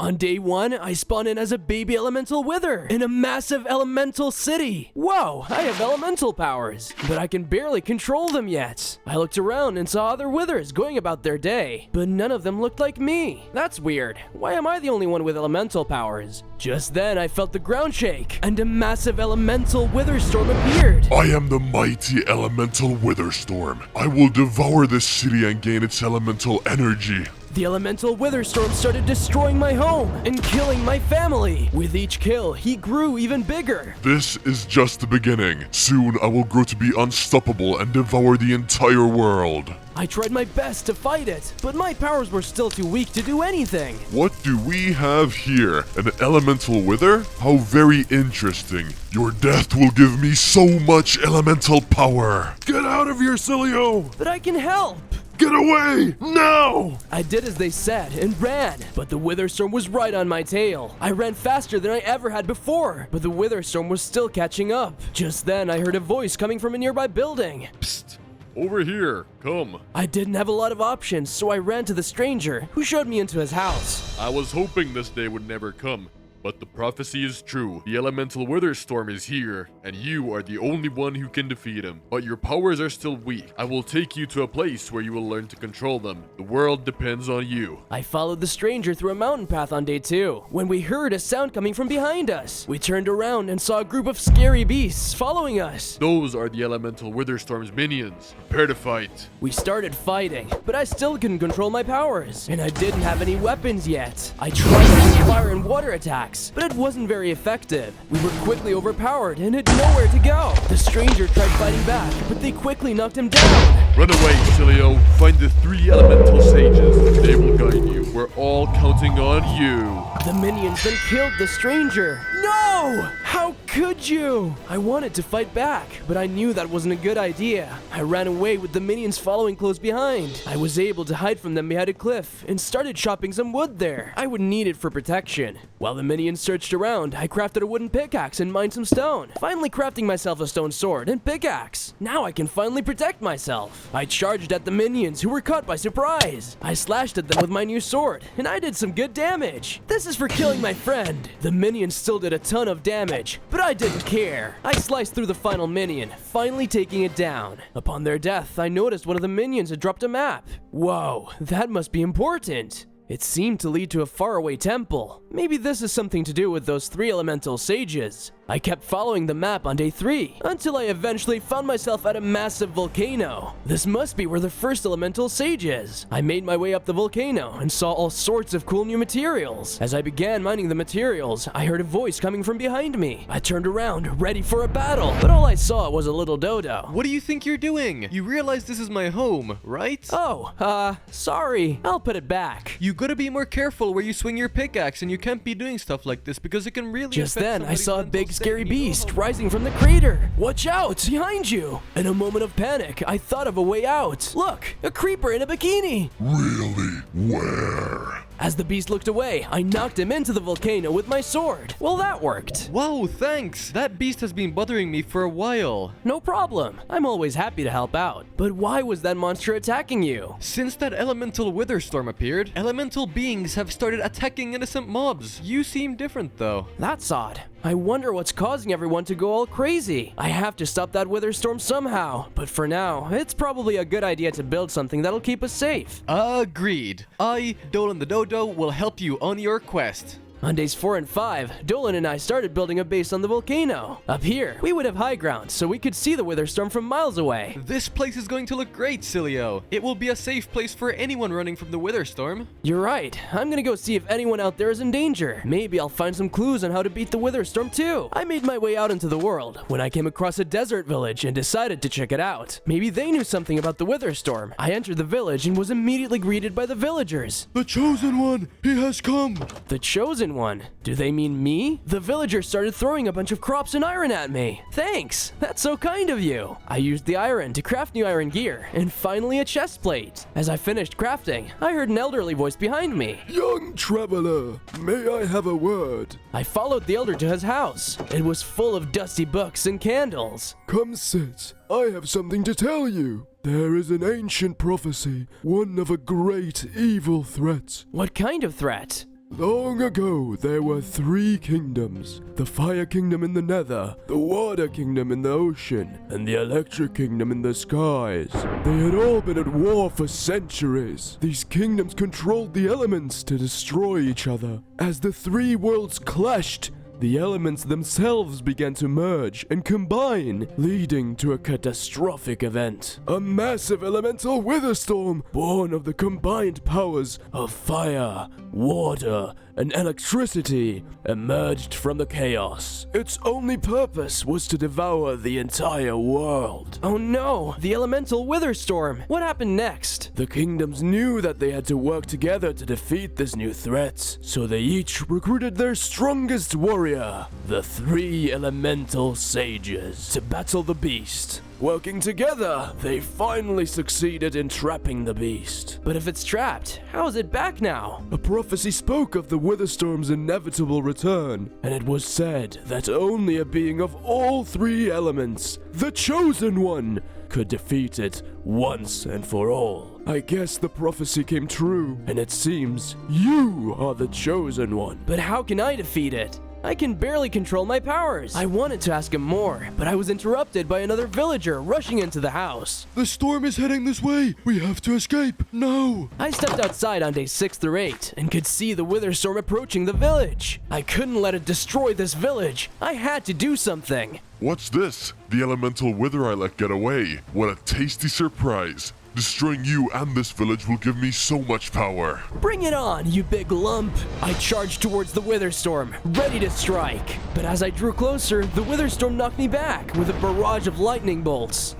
On day 1, I spawned in as a baby elemental wither in a massive elemental city. Whoa, I have elemental powers, but I can barely control them yet. I looked around and saw other withers going about their day, but none of them looked like me. That's weird. Why am I the only one with elemental powers? Just then, I felt the ground shake, and a massive elemental wither storm appeared. I am the mighty elemental wither storm. I will devour this city and gain its elemental energy. The elemental wither storm started destroying my home and killing my family. With each kill, he grew even bigger. This is just the beginning. Soon I will grow to be unstoppable and devour the entire world. I tried my best to fight it, but my powers were still too weak to do anything. What do we have here? An elemental wither? How very interesting. Your death will give me so much elemental power. Get out of here, Cilio! But I can help. Get away! Now! I did as they said and ran, but the wither storm was right on my tail. I ran faster than I ever had before, but the wither storm was still catching up. Just then, I heard a voice coming from a nearby building. Psst! Over here, come. I didn't have a lot of options, so I ran to the stranger, who showed me into his house. I was hoping this day would never come. But the prophecy is true. The elemental wither storm is here, and you are the only one who can defeat him. But your powers are still weak. I will take you to a place where you will learn to control them. The world depends on you. I followed the stranger through a mountain path on day 2, when we heard a sound coming from behind us. We turned around and saw a group of scary beasts following us. Those are the elemental wither storm's minions. Prepare to fight. We started fighting, but I still couldn't control my powers, and I didn't have any weapons yet. I tried to use fire and water attacks, but it wasn't very effective. We were quickly overpowered and had nowhere to go. The stranger tried fighting back, but they quickly knocked him down. Run away, Cilio. Find the 3 elemental sages. They will guide you. We're all counting on you. The minions then killed the stranger. No! How could you? I wanted to fight back, but I knew that wasn't a good idea. I ran away with the minions following close behind. I was able to hide from them behind a cliff and started chopping some wood there. I would need it for protection. While the minions searched around, I crafted a wooden pickaxe and mined some stone. Finally crafting myself a stone sword and pickaxe. Now I can finally protect myself. I charged at the minions who were caught by surprise. I slashed at them with my new sword, and I did some good damage. This is for killing my friend. The minions still did a ton of damage, but I didn't care. I sliced through the final minion, finally taking it down. Upon their death, I noticed one of the minions had dropped a map. Whoa, that must be important. It seemed to lead to a faraway temple. Maybe this is something to do with those 3 elemental sages. I kept following the map on day 3, until I eventually found myself at a massive volcano. This must be where the first elemental sage is. I made my way up the volcano and saw all sorts of cool new materials. As I began mining the materials, I heard a voice coming from behind me. I turned around, ready for a battle, but all I saw was a little dodo. What do you think you're doing? You realize this is my home, right? Oh, sorry. I'll put it back. You gotta be more careful where you swing your pickaxe, and you can't be doing stuff like this because it can really Just affect then, I somebody's saw a mental big state. scary beast rising from the crater. Watch out, behind you. In a moment of panic, I thought of a way out. Look, a creeper in a bikini. Really? Where? As the beast looked away, I knocked him into the volcano with my sword. Well, that worked. Wow, thanks. That beast has been bothering me for a while. No problem. I'm always happy to help out. But why was that monster attacking you? Since that elemental wither storm appeared, elemental beings have started attacking innocent mobs. You seem different though. That's odd. I wonder what's causing everyone to go all crazy. I have to stop that wither storm somehow. But for now, it's probably a good idea to build something that'll keep us safe. Agreed. I, Dolan the Dodo, will help you on your quest. On days 4 and 5, Dolan and I started building a base on the volcano. Up here, we would have high ground so we could see the wither storm from miles away. This place is going to look great, Cilio. It will be a safe place for anyone running from the wither storm. You're right. I'm gonna go see if anyone out there is in danger. Maybe I'll find some clues on how to beat the wither storm too. I made my way out into the world when I came across a desert village and decided to check it out. Maybe they knew something about the wither storm. I entered the village and was immediately greeted by the villagers. The chosen one! He has come! The chosen one? Do they mean me? The villagers started throwing a bunch of crops and iron at me. Thanks, that's so kind of you. I used the iron to craft new iron gear and finally a chest plate. As I finished crafting, I heard an elderly voice behind me. Young traveler, may I have a word? I followed the elder to his house. It was full of dusty books and candles. Come sit. I have something to tell you. There is an ancient prophecy, one of a great evil threat. What kind of threat? Long ago, there were 3 kingdoms. The Fire Kingdom in the Nether, the Water Kingdom in the ocean, and the Electric Kingdom in the skies. They had all been at war for centuries. These kingdoms controlled the elements to destroy each other. As the 3 worlds clashed, the elements themselves began to merge and combine, leading to a catastrophic event. A massive elemental wither storm, born of the combined powers of fire, water, and electricity, emerged from the chaos. Its only purpose was to devour the entire world. Oh no, the elemental wither storm. What happened next? The kingdoms knew that they had to work together to defeat this new threat, so they each recruited their strongest warrior, the 3 elemental sages, to battle the beast. Working together, they finally succeeded in trapping the beast. But if it's trapped, how is it back now? A prophecy spoke of the Witherstorm's inevitable return, and it was said that only a being of all 3 elements, the Chosen One, could defeat it once and for all. I guess the prophecy came true, and it seems you are the Chosen One. But how can I defeat it? I can barely control my powers. I wanted to ask him more, but I was interrupted by another villager rushing into the house. The storm is heading this way. We have to escape. No. I stepped outside on days 6 through 8 and could see the wither storm approaching the village. I couldn't let it destroy this village. I had to do something. What's this? The elemental wither I let get away. What a tasty surprise. Destroying you and this village will give me so much power. Bring it on, you big lump. I charged towards the wither storm, ready to strike. But as I drew closer, the wither storm knocked me back with a barrage of lightning bolts.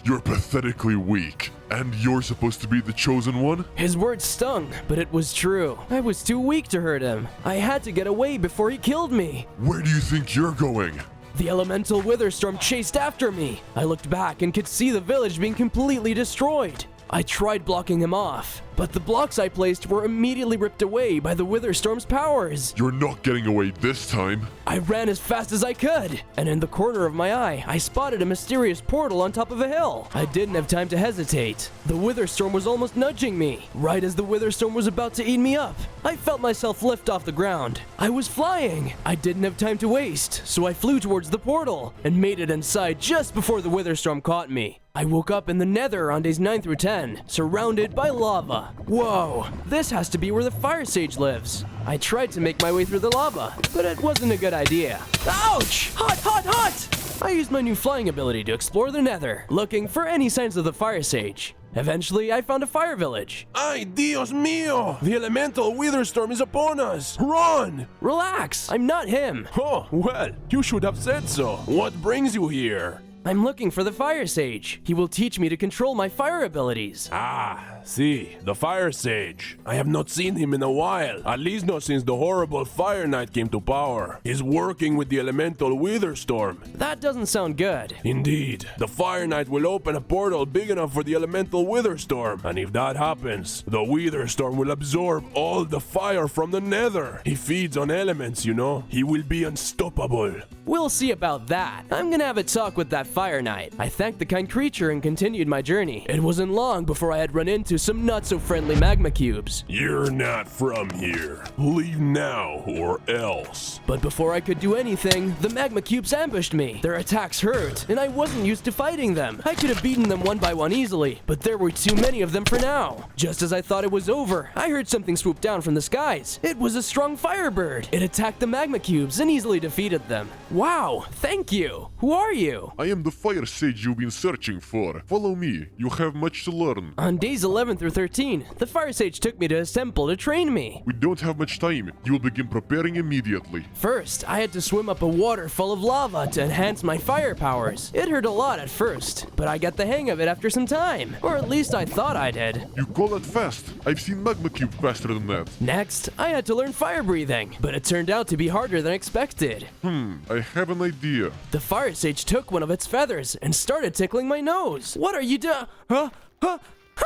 You're pathetically weak. And you're supposed to be the chosen one? His words stung, but it was true. I was too weak to hurt him. I had to get away before he killed me. Where do you think you're going? The elemental wither storm chased after me. I looked back and could see the village being completely destroyed. I tried blocking him off, but the blocks I placed were immediately ripped away by the wither storm's powers. You're not getting away this time. I ran as fast as I could, and in the corner of my eye, I spotted a mysterious portal on top of a hill. I didn't have time to hesitate. The wither storm was almost nudging me. Right as the wither storm was about to eat me up, I felt myself lift off the ground. I was flying. I didn't have time to waste, so I flew towards the portal and made it inside just before the wither storm caught me. I woke up in the Nether on days 9 through 10, surrounded by lava. Whoa, this has to be where the fire sage lives. I tried to make my way through the lava, but it wasn't a good idea. Ouch! Hot, hot, hot! I used my new flying ability to explore the Nether, looking for any signs of the fire sage. Eventually, I found a fire village. Ay, Dios mío! The elemental wither storm is upon us! Run! Relax, I'm not him. Oh, well, you should have said so. What brings you here? I'm looking for the fire sage. He will teach me to control my fire abilities. Ah, see, the fire sage. I have not seen him in a while, at least not since the horrible fire knight came to power. He's working with the elemental wither storm. That doesn't sound good. Indeed, the fire knight will open a portal big enough for the elemental wither storm, and if that happens, the wither storm will absorb all the fire from the Nether. He feeds on elements, you know. He will be unstoppable. We'll see about that. I'm gonna have a talk with that fire knight. I thanked the kind creature and continued my journey. It wasn't long before I had run into some not-so-friendly magma cubes. You're not from here. Leave now or else. But before I could do anything, the magma cubes ambushed me. Their attacks hurt, and I wasn't used to fighting them. I could have beaten them one by one easily, but there were too many of them for now. Just as I thought it was over, I heard something swoop down from the skies. It was a strong firebird. It attacked the magma cubes and easily defeated them. Wow, thank you. Who are you? I am the fire sage you've been searching for. Follow me. You have much to learn. On days 11 through 13, the fire sage took me to his temple to train me. We don't have much time. You will begin preparing immediately. First, I had to swim up a water full of lava to enhance my fire powers. It hurt a lot at first, but I got the hang of it after some time. Or at least I thought I did. You call that fast? I've seen magma cube faster than that. Next, I had to learn fire breathing, but it turned out to be harder than expected. I have an idea. The fire sage took one of its feathers and started tickling my nose. What are you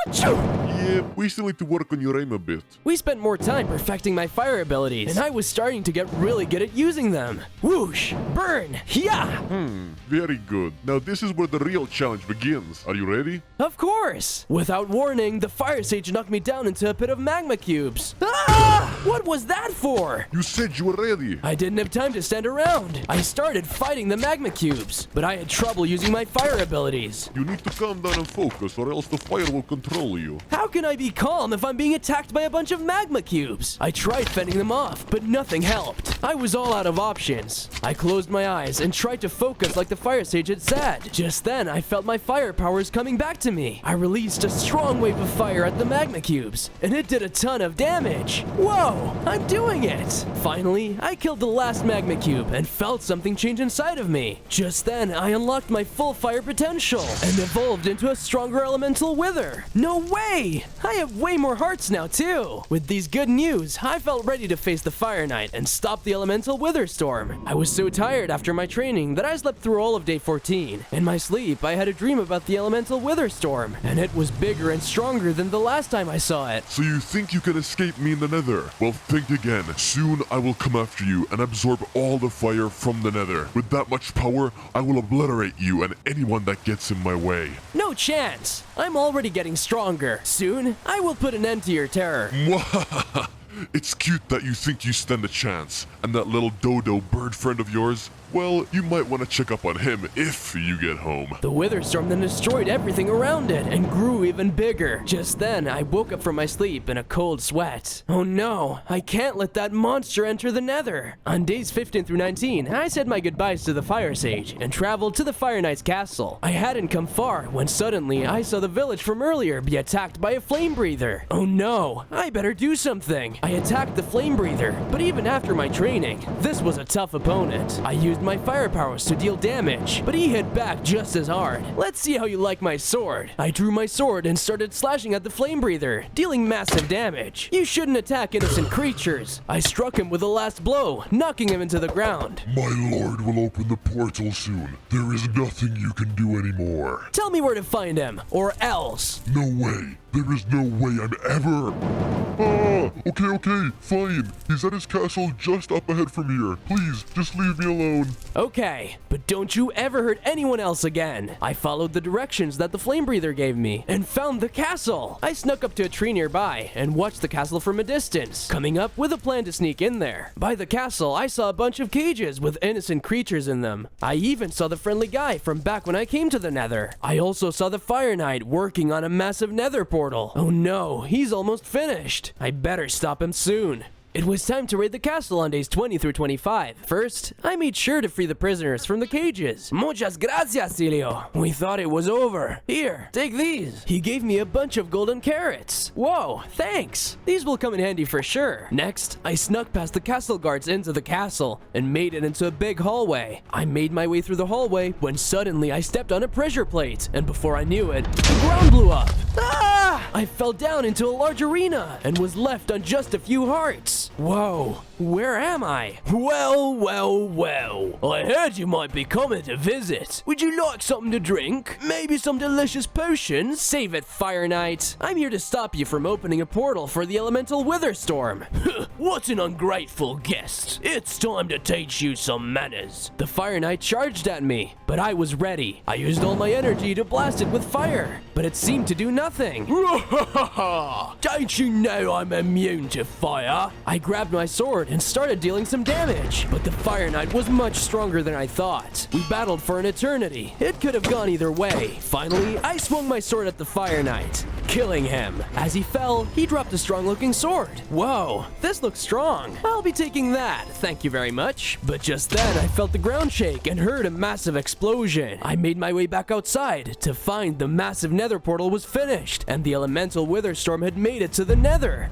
Achoo! Yeah, we still need to work on your aim a bit. We spent more time perfecting my fire abilities, and I was starting to get really good at using them. Whoosh! Burn! Yeah! Very good. Now this is where the real challenge begins. Are you ready? Of course! Without warning, the fire sage knocked me down into a pit of magma cubes. Ah! What was that for? You said you were ready. I didn't have time to stand around. I started fighting the magma cubes, but I had trouble using my fire abilities. You need to calm down and focus, or else the fire will control you. How can I be calm if I'm being attacked by a bunch of magma cubes? I tried fending them off, but nothing helped. I was all out of options. I closed my eyes and tried to focus like the fire sage had said. Just then, I felt my fire powers coming back to me. I released a strong wave of fire at the magma cubes, and it did a ton of damage. Whoa, I'm doing it! Finally, I killed the last magma cube and felt something change inside of me. Just then, I unlocked my full fire potential and evolved into a stronger elemental wither. No way! I have way more hearts now too! With these good news, I felt ready to face the Fire Knight and stop the elemental wither storm. I was so tired after my training that I slept through all of day 14. In my sleep, I had a dream about the elemental wither storm, and it was bigger and stronger than the last time I saw it. So you think you can escape me in the nether? Well, think again. Soon I will come after you and absorb all the fire from the nether. With that much power, I will obliterate you and anyone that gets in my way. No chance! I'm already getting stronger. Soon, I will put an end to your terror. Mwahaha! It's cute that you think you stand a chance. And that little dodo bird friend of yours? Well, you might want to check up on him if you get home. The wither storm then destroyed everything around it and grew even bigger. Just then, I woke up from my sleep in a cold sweat. Oh no, I can't let that monster enter the nether. On days 15 through 19, I said my goodbyes to the fire sage and traveled to the Fire Knight's castle. I hadn't come far when suddenly I saw the village from earlier be attacked by a flame breather. Oh no, I better do something. I attacked the flame breather, but even after my training, this was a tough opponent. I used my fire powers to deal damage, but he hit back just as hard. Let's see how you like my sword. I drew my sword and started slashing at the flame breather, dealing massive damage. You shouldn't attack innocent creatures. I struck him with a last blow, knocking him into the ground. My lord will open the portal soon. There is nothing you can do anymore. Tell me where to find him, or else. No way. There is no way I'm ever... Okay, fine. He's at his castle just up ahead from here. Please, just leave me alone. Okay, but don't you ever hurt anyone else again. I followed the directions that the flame breather gave me and found the castle. I snuck up to a tree nearby and watched the castle from a distance, coming up with a plan to sneak in there. By the castle, I saw a bunch of cages with innocent creatures in them. I even saw the friendly guy from back when I came to the nether. I also saw the Fire Knight working on a massive nether portal. Oh no, he's almost finished. I better stop him soon. It was time to raid the castle on days 20 through 25. First, I made sure to free the prisoners from the cages. Muchas gracias, Celio. We thought it was over. Here, take these. He gave me a bunch of golden carrots. Whoa, thanks. These will come in handy for sure. Next, I snuck past the castle guards into the castle and made it into a big hallway. I made my way through the hallway when suddenly I stepped on a pressure plate, and before I knew it, the ground blew up. Ah! I fell down into a large arena and was left on just a few hearts. Whoa, where am I? Well. I heard you might be coming to visit. Would you like something to drink? Maybe some delicious potions? Save it, Fire Knight. I'm here to stop you from opening a portal for the elemental wither storm. What an ungrateful guest. It's time to teach you some manners. The Fire Knight charged at me, but I was ready. I used all my energy to blast it with fire, but it seemed to do nothing. Don't you know I'm immune to fire? I grabbed my sword and started dealing some damage, but the Fire Knight was much stronger than I thought. We battled for an eternity. It could have gone either way. Finally, I swung my sword at the Fire Knight, killing him. As he fell, he dropped a strong-looking sword. Whoa, this looks strong. I'll be taking that, thank you very much. But just then, I felt the ground shake and heard a massive explosion. I made my way back outside to find the massive nether portal was finished, and the elemental wither storm had made it to the nether.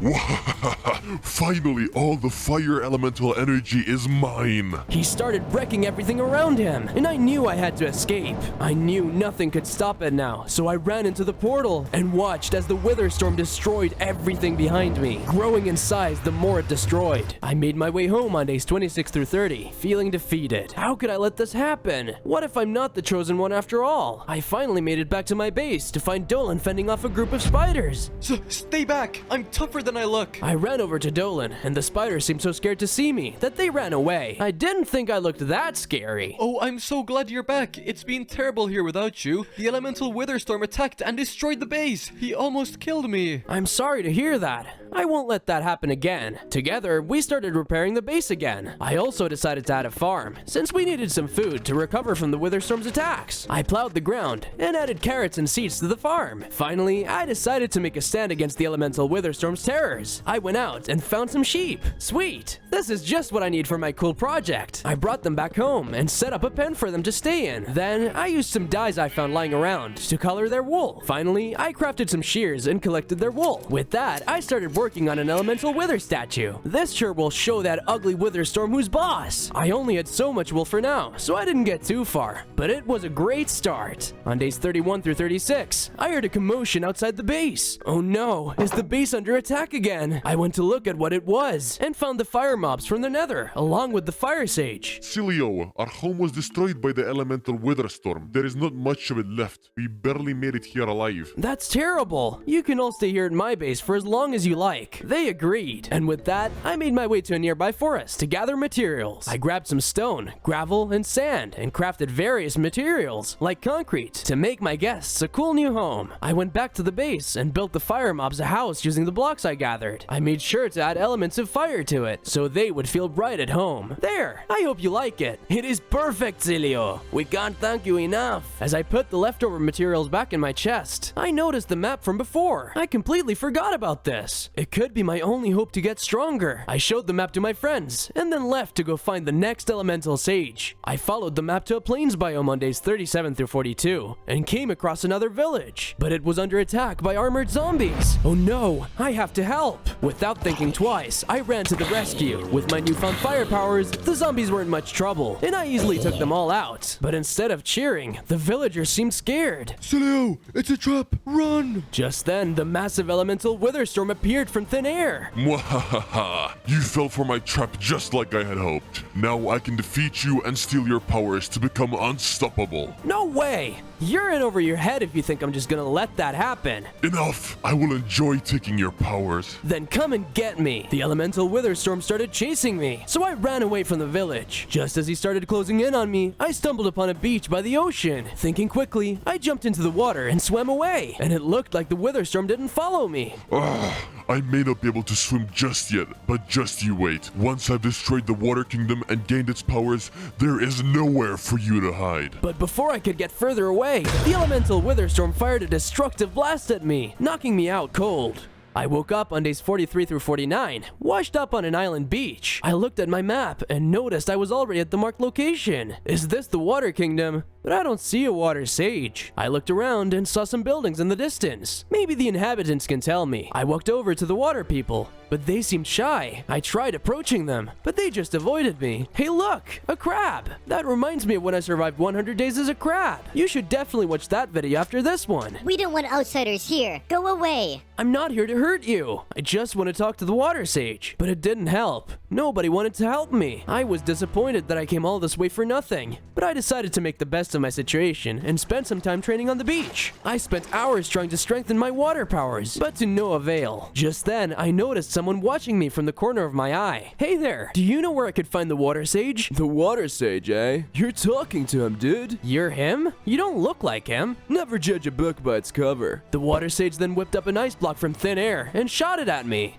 Finally, all the fire elemental energy is mine. He started wrecking everything around him, and I knew I had to escape. I knew nothing could stop it now, so I ran into the portal and watched watched as the wither storm destroyed everything behind me, growing in size the more it destroyed. I made my way home on days 26 through 30, feeling defeated. How could I let this happen? What if I'm not the chosen one after all? I finally made it back to my base to find Dolan fending off a group of spiders. Stay back! I'm tougher than I look! I ran over to Dolan, and the spiders seemed so scared to see me that they ran away. I didn't think I looked that scary. Oh, I'm so glad you're back. It's been terrible here without you. The elemental wither storm attacked and destroyed the base. He almost killed me. I'm sorry to hear that. I won't let that happen again. Together, we started repairing the base again. I also decided to add a farm, since we needed some food to recover from the Witherstorm's attacks. I plowed the ground and added carrots and seeds to the farm. Finally, I decided to make a stand against the elemental Witherstorm's terrors. I went out and found some sheep. Sweet! This is just what I need for my cool project. I brought them back home and set up a pen for them to stay in. Then, I used some dyes I found lying around to color their wool. Finally, I crafted some shears and collected their wool. With that, I started working on an elemental wither statue. This sure will show that ugly Witherstorm who's boss. I only had so much wool for now, so I didn't get too far, but it was a great start. On days 31 through 36, I heard a commotion outside the base. Oh no, is the base under attack again? I went to look at what it was and found the fire mobs from the nether, along with the fire sage. Silio, our home was destroyed by the elemental wither storm. There is not much of it left. We barely made it here alive. That's terrible. You can all stay here at my base for as long as you like. They agreed, and with that, I made my way to a nearby forest to gather materials. I grabbed some stone, gravel, and sand, and crafted various materials, like concrete, to make my guests a cool new home. I went back to the base and built the fire mobs a house using the blocks I gathered. I made sure to add elements of fire to it, so they would feel right at home. There, I hope you like it. It is perfect, Zilio. We can't thank you enough. As I put the leftover materials back in my chest, I noticed the map from before. I completely forgot about this. It could be my only hope to get stronger. I showed the map to my friends, and then left to go find the next elemental sage. I followed the map to a plains biome on days 37 through 42, and came across another village, but it was under attack by armored zombies. Oh no, I have to help. Without thinking twice, I ran to the rescue. With my newfound fire powers, the zombies weren't much trouble, and I easily took them all out. But instead of cheering, the villagers seemed scared. Silio, it's a trap! Run! Just then, the massive elemental Witherstorm appeared from thin air. Mwahaha! You fell for my trap just like I had hoped. Now I can defeat you and steal your powers to become unstoppable. No way! You're in over your head if you think I'm just gonna let that happen. Enough! I will enjoy taking your powers. Then come and get me. The elemental Witherstorm started chasing me, so I ran away from the village. Just as he started closing in on me, I stumbled upon a beach by the ocean. Thinking quickly, I jumped into the water and swam away, and it looked like the Witherstorm didn't follow me. I may not be able to swim just yet, but just you wait. Once I've destroyed the Water Kingdom and gained its powers, there is nowhere for you to hide. But before I could get further away, the elemental Witherstorm fired a destructive blast at me, knocking me out cold. I woke up on days 43 through 49, washed up on an island beach. I looked at my map and noticed I was already at the marked location. Is this the Water Kingdom? But I don't see a water sage. I looked around and saw some buildings in the distance. Maybe the inhabitants can tell me. I walked over to the water people, but they seemed shy. I tried approaching them, but they just avoided me. Hey look, a crab. That reminds me of when I survived 100 days as a crab. You should definitely watch that video after this one. We don't want outsiders here. Go away. I'm not here to hurt you. I just want to talk to the water sage. But it didn't help. Nobody wanted to help me. I was disappointed that I came all this way for nothing. But I decided to make the best of my situation and spent some time training on the beach. I spent hours trying to strengthen my water powers, but to no avail. Just then, I noticed someone watching me from the corner of my eye. Hey there, do you know where I could find the water sage? The water sage, eh? You're talking to him, dude. You're him? You don't look like him. Never judge a book by its cover. The water sage then whipped up an ice block from thin air and shot it at me.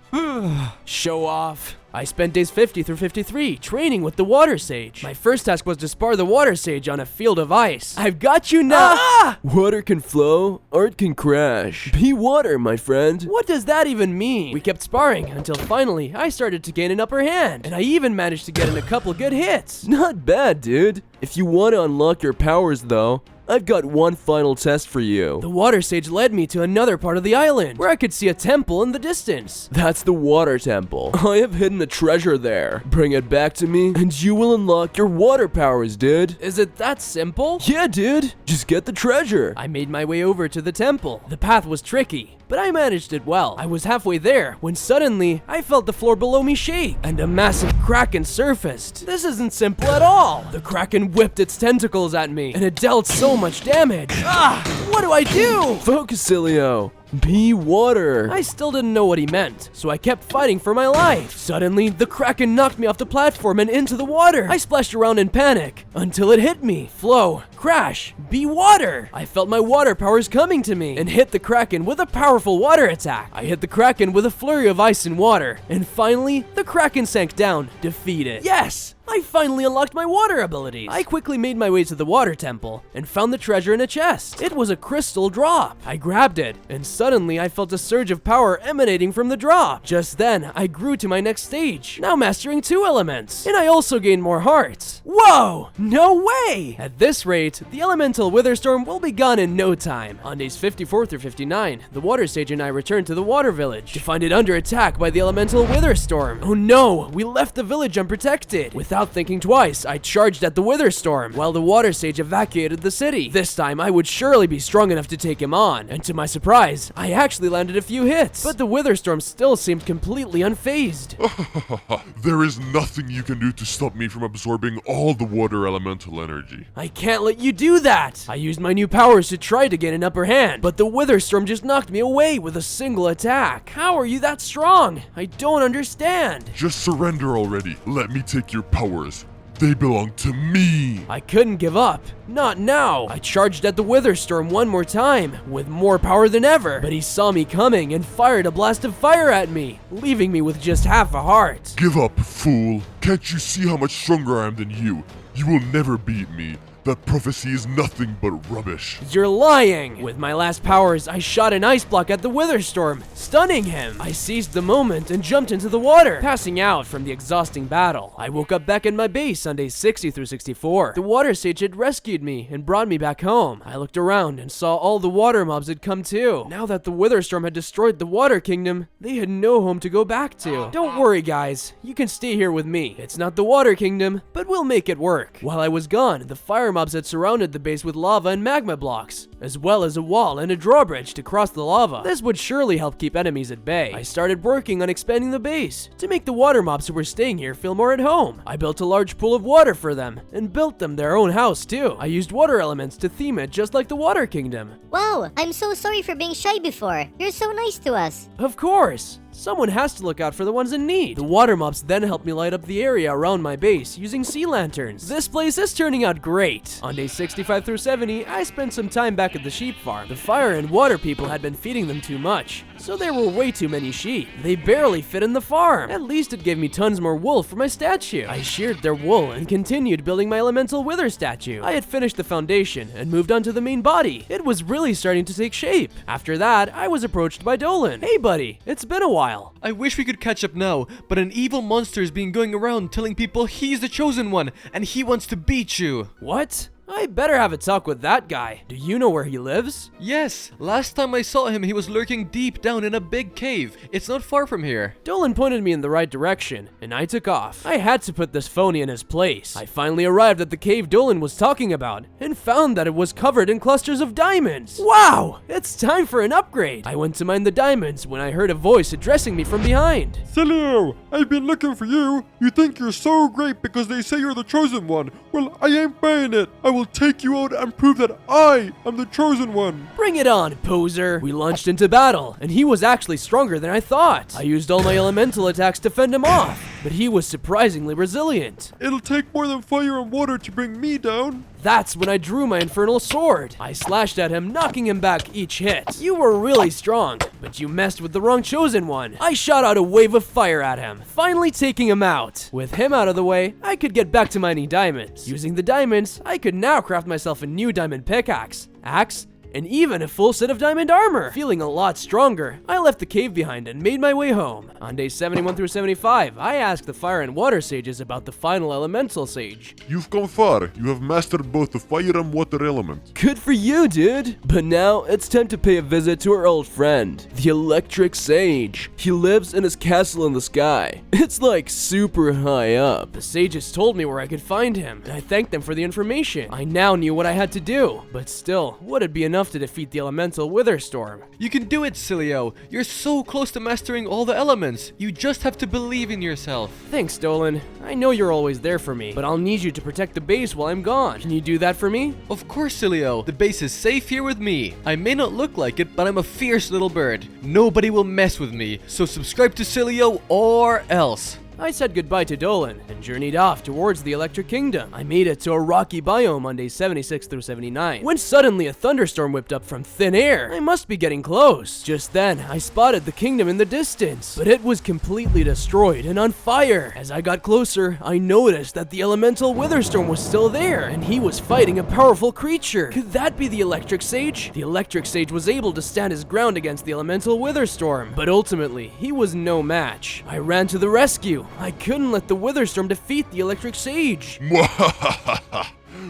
Show off. I spent days 50 through 53 training with the water sage. My first task was to spar the water sage on a field of ice. I've got you now. Ah! Water can flow, art can crash. Be water, my friend. What does that even mean? We kept sparring until finally I started to gain an upper hand, and I even managed to get in a couple good hits. Not bad, dude. If you want to unlock your powers, though, I've got one final test for you. The water sage led me to another part of the island, where I could see a temple in the distance. That's the water temple. I have hidden a treasure there. Bring it back to me, and you will unlock your water powers, dude. Is it that simple? Yeah, dude. Just get the treasure. I made my way over to the temple. The path was tricky, but but I managed it well. I was halfway there when suddenly I felt the floor below me shake and a massive kraken surfaced. This isn't simple at all. The kraken whipped its tentacles at me and it dealt so much damage. What do I do? Focusilio. Be water. I still didn't know what he meant, so I kept fighting for my life. Suddenly, the kraken knocked me off the platform and into the water. I splashed around in panic until it hit me. Flow, crash, be water. I felt my water powers coming to me and hit the kraken with a powerful water attack. I hit the kraken with a flurry of ice and water, and finally, the kraken sank down, defeated. Yes! I finally unlocked my water abilities. I quickly made my way to the water temple and found the treasure in a chest. It was a crystal drop. I grabbed it, and suddenly I felt a surge of power emanating from the drop. Just then, I grew to my next stage, now mastering 2 elements, and I also gained more hearts. Whoa! No way! At this rate, the elemental wither storm will be gone in no time. On days 54 through 59, the water sage and I returned to the water village to find it under attack by the elemental wither storm. Oh no, we left the village unprotected. Without thinking twice, I charged at the wither storm while the water sage evacuated the city. This time, I would surely be strong enough to take him on, and to my surprise, I actually landed a few hits, but the wither storm still seemed completely unfazed. There is nothing you can do to stop me from absorbing all the water elemental energy. I can't let you do that! I used my new powers to try to gain an upper hand, but the wither storm just knocked me away with a single attack. How are you that strong? I don't understand. Just surrender already. Let me take your powers. They belong to me. I couldn't give up. Not now. I charged at the wither storm one more time, with more power than ever, but he saw me coming and fired a blast of fire at me, leaving me with just half a heart. Give up, fool. Can't you see how much stronger I am than you? You will never beat me. That prophecy is nothing but rubbish. You're lying! With my last powers, I shot an ice block at the wither storm, stunning him. I seized the moment and jumped into the water, passing out from the exhausting battle. I woke up back in my base on days 60 through 64. The water sage had rescued me and brought me back home. I looked around and saw all the water mobs had come too. Now that the wither storm had destroyed the water kingdom, they had no home to go back to. Don't worry, guys. You can stay here with me. It's not the water kingdom, but we'll make it work. While I was gone, the fire mobs had surrounded the base with lava and magma blocks, as well as a wall and a drawbridge to cross the lava. This would surely help keep enemies at bay. I started working on expanding the base to make the water mobs who were staying here feel more at home. I built a large pool of water for them and built them their own house too. I used water elements to theme it just like the water kingdom. Wow, I'm so sorry for being shy before. You're so nice to us. Of course. Someone has to look out for the ones in need. The water mobs then helped me light up the area around my base using sea lanterns. This place is turning out great. On days 65 through 70, I spent some time back at the sheep farm. The fire and water people had been feeding them too much, so there were way too many sheep. They barely fit in the farm. At least it gave me tons more wool for my statue. I sheared their wool and continued building my elemental wither statue. I had finished the foundation and moved on to the main body. It was really starting to take shape. After that, I was approached by Dolan. Hey buddy, it's been a while. I wish we could catch up now, but an evil monster's been going around telling people he's the chosen one, and he wants to beat you. What? I better have a talk with that guy. Do you know where he lives? Yes, last time I saw him, he was lurking deep down in a big cave. It's not far from here. Dolan pointed me in the right direction, and I took off. I had to put this phony in his place. I finally arrived at the cave Dolan was talking about, and found that it was covered in clusters of diamonds. Wow! It's time for an upgrade! I went to mine the diamonds when I heard a voice addressing me from behind. Celio, I've been looking for you. You think you're so great because they say you're the chosen one. Well, I ain't buying it. I will take you out and prove that I am the chosen one. Bring it on, poser! We launched into battle, and he was actually stronger than I thought. I used all my elemental attacks to fend him off, but he was surprisingly resilient. It'll take more than fire and water to bring me down. That's when I drew my infernal sword. I slashed at him, knocking him back each hit. You were really strong, but you messed with the wrong chosen one. I shot out a wave of fire at him, finally taking him out. With him out of the way, I could get back to mining diamonds. Using the diamonds, I could now craft myself a new diamond pickaxe, axe, and even a full set of diamond armor. Feeling a lot stronger, I left the cave behind and made my way home. On days 71 through 75, I asked the fire and water sages about the final elemental sage. You've come far. You have mastered both the fire and water element. Good for you, dude. But now it's time to pay a visit to our old friend, the electric sage. He lives in his castle in the sky. It's like super high up. The sages told me where I could find him, and I thanked them for the information. I now knew what I had to do, but still, would it be enough enough to defeat the elemental wither storm. You can do it, Silio. You're so close to mastering all the elements. You just have to believe in yourself. Thanks, Dolan. I know you're always there for me, but I'll need you to protect the base while I'm gone. Can you do that for me? Of course, Silio. The base is safe here with me. I may not look like it, but I'm a fierce little bird. Nobody will mess with me, so subscribe to Silio or else. I said goodbye to Dolan and journeyed off towards the Electric Kingdom. I made it to a rocky biome on days 76 through 79, when suddenly a thunderstorm whipped up from thin air. I must be getting close. Just then, I spotted the kingdom in the distance, but it was completely destroyed and on fire. As I got closer, I noticed that the elemental wither storm was still there, and he was fighting a powerful creature. Could that be the electric sage? The electric sage was able to stand his ground against the elemental wither storm, but ultimately, he was no match. I ran to the rescue. I couldn't let the wither storm defeat the electric sage.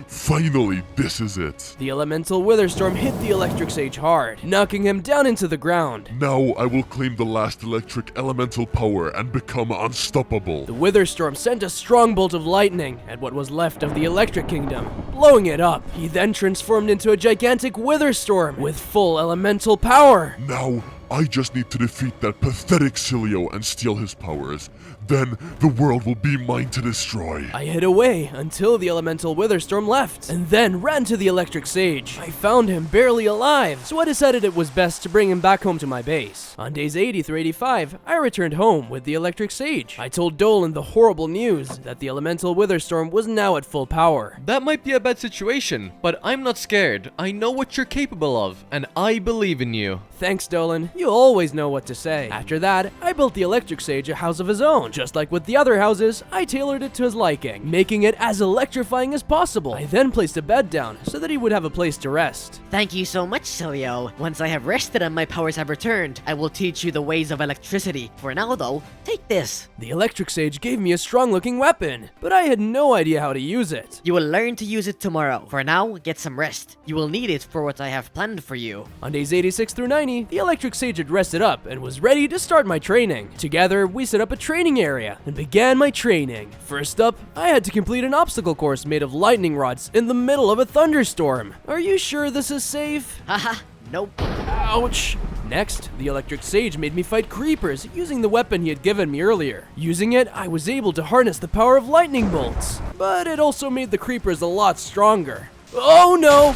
Finally, this is it. The elemental wither storm hit the electric sage hard, knocking him down into the ground. Now I will claim the last electric elemental power and become unstoppable. The wither storm sent a strong bolt of lightning at what was left of the electric kingdom, blowing it up. He then transformed into a gigantic wither storm with full elemental power. Now I just need to defeat that pathetic Silio and steal his powers. Then the world will be mine to destroy. I hid away until the elemental wither storm left, and then ran to the electric sage. I found him barely alive, so I decided it was best to bring him back home to my base. On days 80 through 85, I returned home with the electric sage. I told Dolan the horrible news that the elemental wither storm was now at full power. That might be a bad situation, but I'm not scared. I know what you're capable of, and I believe in you. Thanks, Dolan. You always know what to say. After that, I built the electric sage a house of his own. Just like with the other houses, I tailored it to his liking, making it as electrifying as possible. I then placed a bed down so that he would have a place to rest. Thank you so much, Silio. Once I have rested and my powers have returned, I will teach you the ways of electricity. For now, though, take this. The electric sage gave me a strong-looking weapon, but I had no idea how to use it. You will learn to use it tomorrow. For now, get some rest. You will need it for what I have planned for you. On days 86 through 90, the electric sage had rested up and was ready to start my training. Together, we set up a training area and began my training. First up, I had to complete an obstacle course made of lightning rods in the middle of a thunderstorm. Are you sure this is safe? Haha, nope. Ouch! Next, the electric sage made me fight creepers using the weapon he had given me earlier. Using it, I was able to harness the power of lightning bolts, but it also made the creepers a lot stronger. Oh no!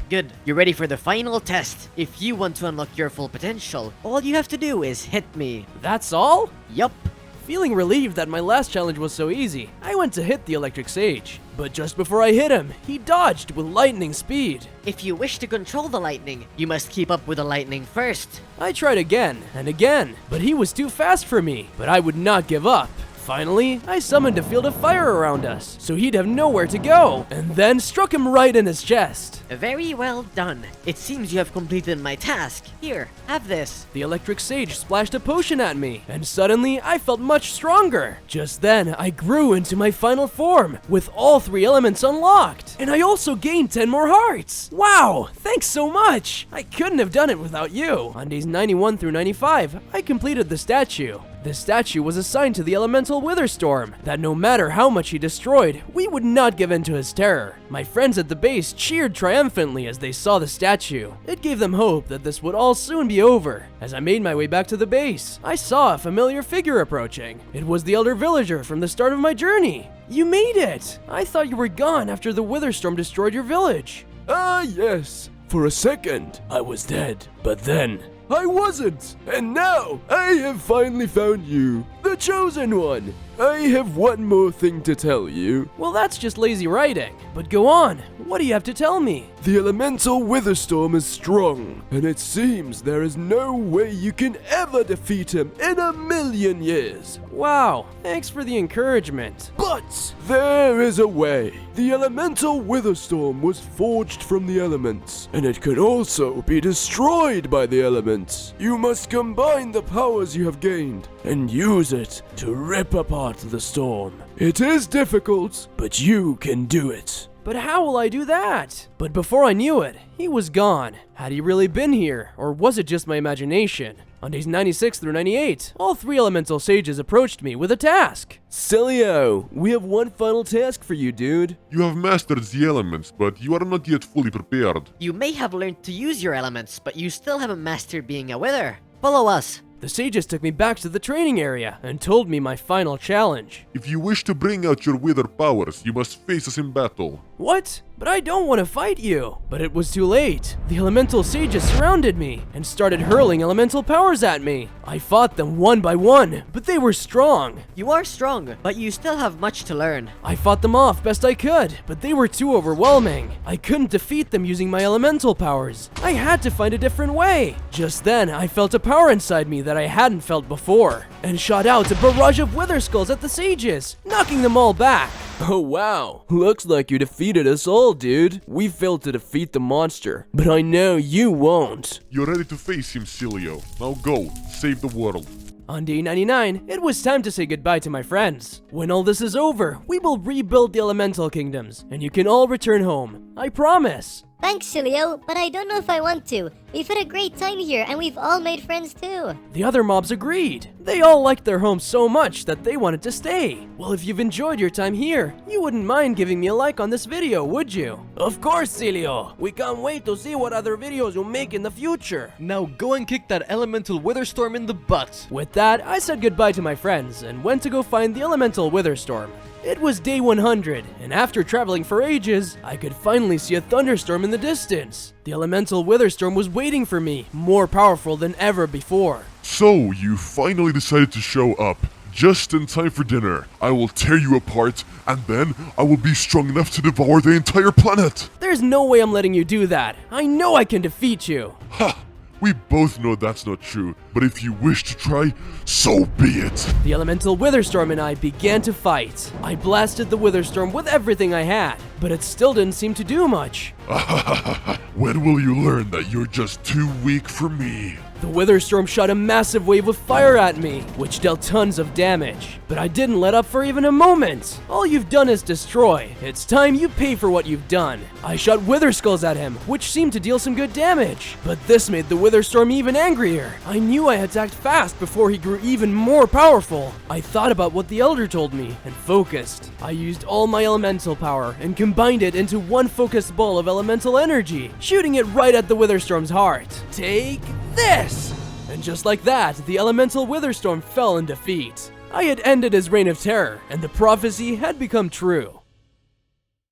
Good. You're ready for the final test. If you want to unlock your full potential, all you have to do is hit me. That's all? Yup. Feeling relieved that my last challenge was so easy, I went to hit the electric sage. But just before I hit him, he dodged with lightning speed. If you wish to control the lightning, you must keep up with the lightning first. I tried again and again, but he was too fast for me. But I would not give up. Finally, I summoned a field of fire around us, so he'd have nowhere to go, and then struck him right in his chest. Very well done. It seems you have completed my task. Here, have this. The electric sage splashed a potion at me, and suddenly I felt much stronger. Just then, I grew into my final form, with all 3 elements unlocked, and I also gained 10 more hearts. Wow, thanks so much. I couldn't have done it without you. On days 91 through 95, I completed the statue. The statue was assigned to the elemental wither storm, that no matter how much he destroyed, we would not give in to his terror. My friends at the base cheered triumphantly as they saw the statue. It gave them hope that this would all soon be over. As I made my way back to the base, I saw a familiar figure approaching. It was the elder villager from the start of my journey. You made it! I thought you were gone after the wither storm destroyed your village. Ah, yes. For a second, I was dead. But then, I wasn't! And now, I have finally found you, the chosen one! I have one more thing to tell you. Well, that's just lazy writing. But go on, what do you have to tell me? The elemental wither storm is strong, and it seems there is no way you can ever defeat him in a million years. Wow, thanks for the encouragement. But there is a way. The elemental wither storm was forged from the elements, and it can also be destroyed by the elements. You must combine the powers you have gained and use it to rip apart the storm. It is difficult, but you can do it. But how will I do that? But before I knew it, he was gone. Had he really been here, or was it just my imagination? On days 96 through 98, all 3 elemental sages approached me with a task. Celio, we have one final task for you, dude. You have mastered the elements, but you are not yet fully prepared. You may have learned to use your elements, but you still haven't mastered being a wither. Follow us. The sages took me back to the training area and told me my final challenge. If you wish to bring out your wither powers, you must face us in battle. What? But I don't want to fight you. But it was too late. The elemental sages surrounded me and started hurling elemental powers at me. I fought them one by one, but they were strong. You are strong, but you still have much to learn. I fought them off best I could, but they were too overwhelming. I couldn't defeat them using my elemental powers. I had to find a different way. Just then, I felt a power inside me that I hadn't felt before, and shot out a barrage of wither skulls at the sages, knocking them all back. Oh wow, looks like you defeated us all, dude. We failed to defeat the monster, but I know you won't. You're ready to face him, Celio. Now go, save the world. On day 99, it was time to say goodbye to my friends. When all this is over, we will rebuild the elemental kingdoms, and you can all return home. I promise. Thanks, Silio, but I don't know if I want to. We've had a great time here, and we've all made friends too. The other mobs agreed. They all liked their home so much that they wanted to stay. Well, if you've enjoyed your time here, you wouldn't mind giving me a like on this video, would you? Of course, Celio. We can't wait to see what other videos you'll make in the future. Now go and kick that elemental wither storm in the butt. With that, I said goodbye to my friends and went to go find the elemental wither storm. It was day 100, and after traveling for ages, I could finally see a thunderstorm in the distance. The elemental wither storm was waiting for me, more powerful than ever before. So, you finally decided to show up. Just in time for dinner. I will tear you apart, and then I will be strong enough to devour the entire planet. There's no way I'm letting you do that. I know I can defeat you. Ha! We both know that's not true, but if you wish to try, so be it. The elemental witherstorm and I began to fight. I blasted the witherstorm with everything I had, but it still didn't seem to do much. When will you learn that you're just too weak for me? The witherstorm shot a massive wave of fire at me, which dealt tons of damage. But I didn't let up for even a moment. All you've done is destroy. It's time you pay for what you've done. I shot wither skulls at him, which seemed to deal some good damage. But this made the witherstorm even angrier. I knew I had to act fast before he grew even more powerful. I thought about what the elder told me and focused. I used all my elemental power and combined it into one focused ball of elemental energy, shooting it right at the witherstorm's heart. Take this! And just like that, the elemental witherstorm fell in defeat. I had ended his reign of terror, and the prophecy had become true.